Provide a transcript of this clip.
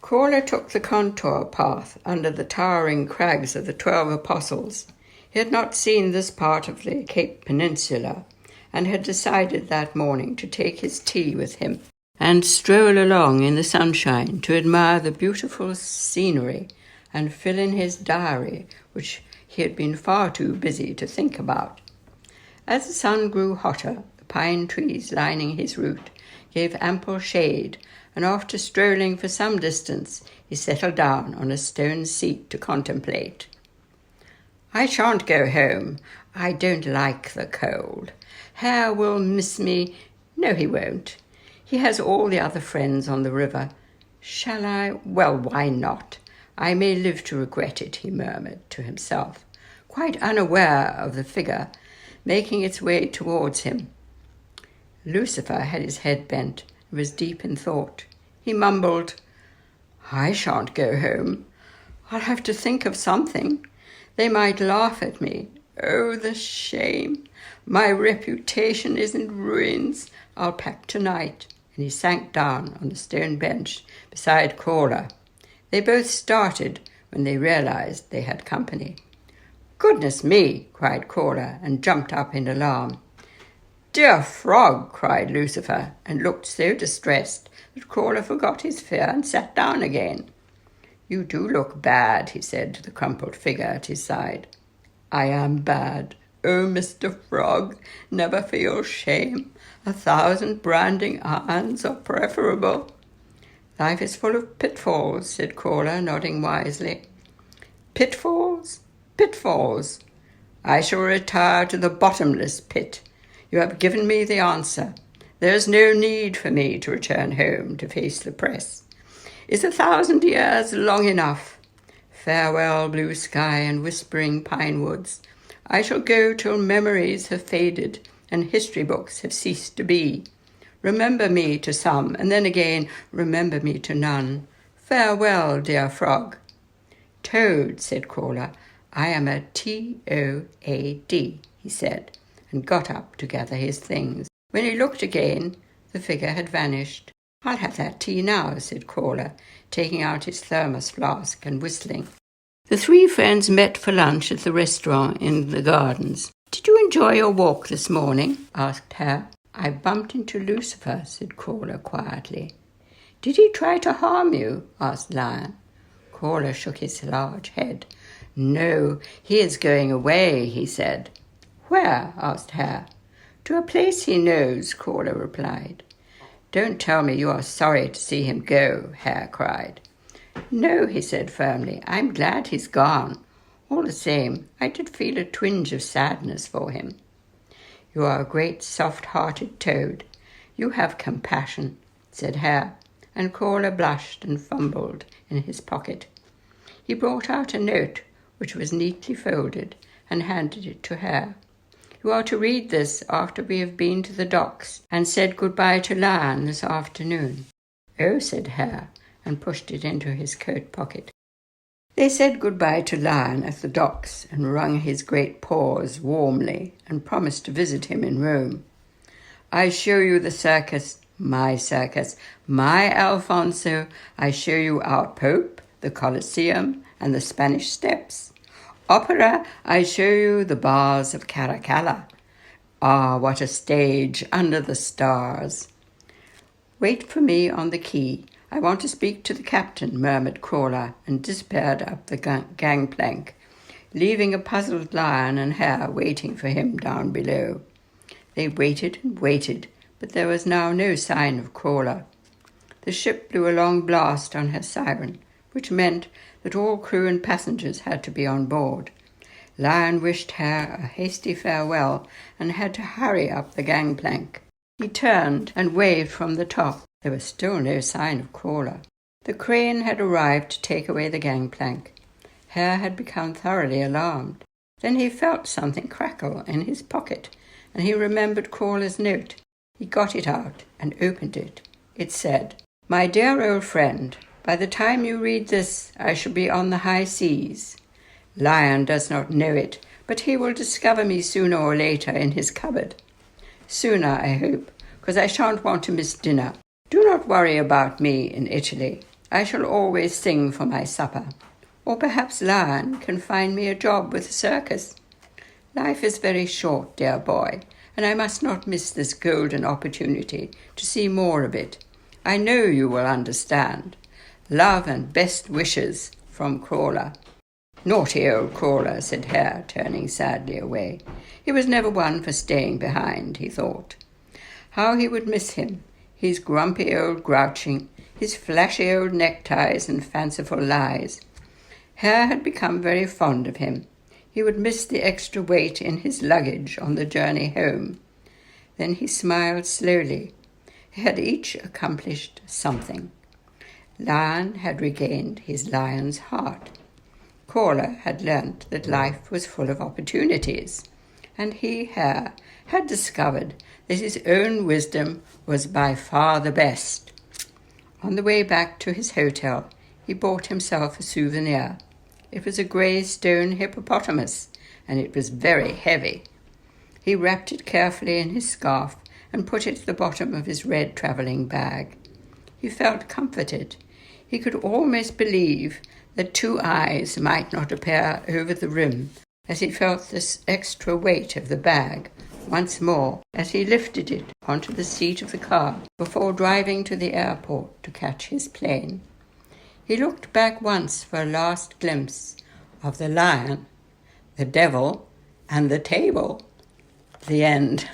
Caller took the contour path under the towering crags of the 12 Apostles. He had not seen this part of the Cape Peninsula, and had decided that morning to take his tea with him and stroll along in the sunshine to admire the beautiful scenery and fill in his diary, which he had been far too busy to think about. As the sun grew hotter, the pine trees lining his route gave ample shade, and after strolling for some distance, he settled down on a stone seat to contemplate. "I shan't go home. I don't like the cold. Hare will miss me. No, he won't. He has all the other friends on the river. Shall I? Well, why not? I may live to regret it," he murmured to himself, quite unaware of the figure making its way towards him. Lucifer had his head bent and was deep in thought. He mumbled, "I shan't go home. I'll have to think of something. They might laugh at me. Oh, the shame. My reputation is in ruins. I'll pack tonight." And he sank down on the stone bench beside Caller. They both started when they realized they had company. "Goodness me!" cried Caller, and jumped up in alarm. "Dear frog!" cried Lucifer, and looked so distressed that Caller forgot his fear and sat down again. "You do look bad," he said to the crumpled figure at his side. "I am bad. Oh, Mr. Frog, never feel shame. 1,000 branding irons are preferable." "Life is full of pitfalls," said Caller, nodding wisely. "Pitfalls? Pitfalls. I shall retire to the bottomless pit. You have given me the answer. There is no need for me to return home to face the press. Is 1,000 years long enough? Farewell, blue sky and whispering pine woods. I shall go till memories have faded and history books have ceased to be. Remember me to some, and then again remember me to none. Farewell, dear frog." "Toad," said Caller. "I am a Toad," he said, and got up to gather his things. When he looked again, the figure had vanished. "I'll have that tea now," said Caller, taking out his thermos flask and whistling. The three friends met for lunch at the restaurant in the gardens. "Did you enjoy your walk this morning?" asked Hare. "I bumped into Lucifer," said Caller quietly. "Did he try to harm you?" asked Lion. Caller shook his large head. "No, he is going away," he said. "Where?" asked Hare. "To a place he knows," Caller replied. "Don't tell me you are sorry to see him go," Hare cried. "No," he said firmly. "I'm glad he's gone. All the same, I did feel a twinge of sadness for him." "You are a great soft-hearted toad. You have compassion," said Hare, and Caller blushed and fumbled in his pocket. He brought out a note, which was neatly folded, and handed it to Hare. "You are to read this after we have been to the docks and said goodbye to Lion this afternoon." "Oh," said Hare, and pushed it into his coat pocket. They said goodbye to Lion at the docks and wrung his great paws warmly and promised to visit him in Rome. "I show you the circus, my Alfonso. I show you our Pope, the Colosseum, and the Spanish Steps. Opera, I show you the bars of Caracalla. Ah, what a stage under the stars." "Wait for me on the quay. I want to speak to the captain," murmured Caller, and disappeared up the gangplank, leaving a puzzled Lion and Hare waiting for him down below. They waited and waited, but there was now no sign of Caller. The ship blew a long blast on her siren, which meant that all crew and passengers had to be on board. Lion wished Hare a hasty farewell and had to hurry up the gangplank. He turned and waved from the top. There was still no sign of Caller. The crane had arrived to take away the gangplank. Hare had become thoroughly alarmed. Then he felt something crackle in his pocket, and he remembered Caller's note. He got it out and opened it. It said, "My dear old friend, by the time you read this, I shall be on the high seas. Lion does not know it, but he will discover me sooner or later in his cupboard. Sooner, I hope, because I shan't want to miss dinner. Do not worry about me in Italy. I shall always sing for my supper. Or perhaps Lion can find me a job with the circus. Life is very short, dear boy, and I must not miss this golden opportunity to see more of it. I know you will understand. Love and best wishes from Crawler. Naughty old Crawler, said Hare, turning sadly away. He was never one for staying behind, he thought. How he would miss him, his grumpy old grouching, his flashy old neckties and fanciful lies. Hare had become very fond of him. He would miss the extra weight in his luggage on the journey home. Then he smiled slowly. They had each accomplished something. Lion had regained his lion's heart. Crawler had learnt that life was full of opportunities, and he, Hare, had discovered that his own wisdom was by far the best. On the way back to his hotel, he bought himself a souvenir. It was a grey stone hippopotamus, and it was very heavy. He wrapped it carefully in his scarf and put it at the bottom of his red travelling bag. He felt comforted. He could almost believe that two eyes might not appear over the rim as he felt this extra weight of the bag once more as he lifted it onto the seat of the car before driving to the airport to catch his plane. He looked back once for a last glimpse of the lion, the devil, and the table. The end.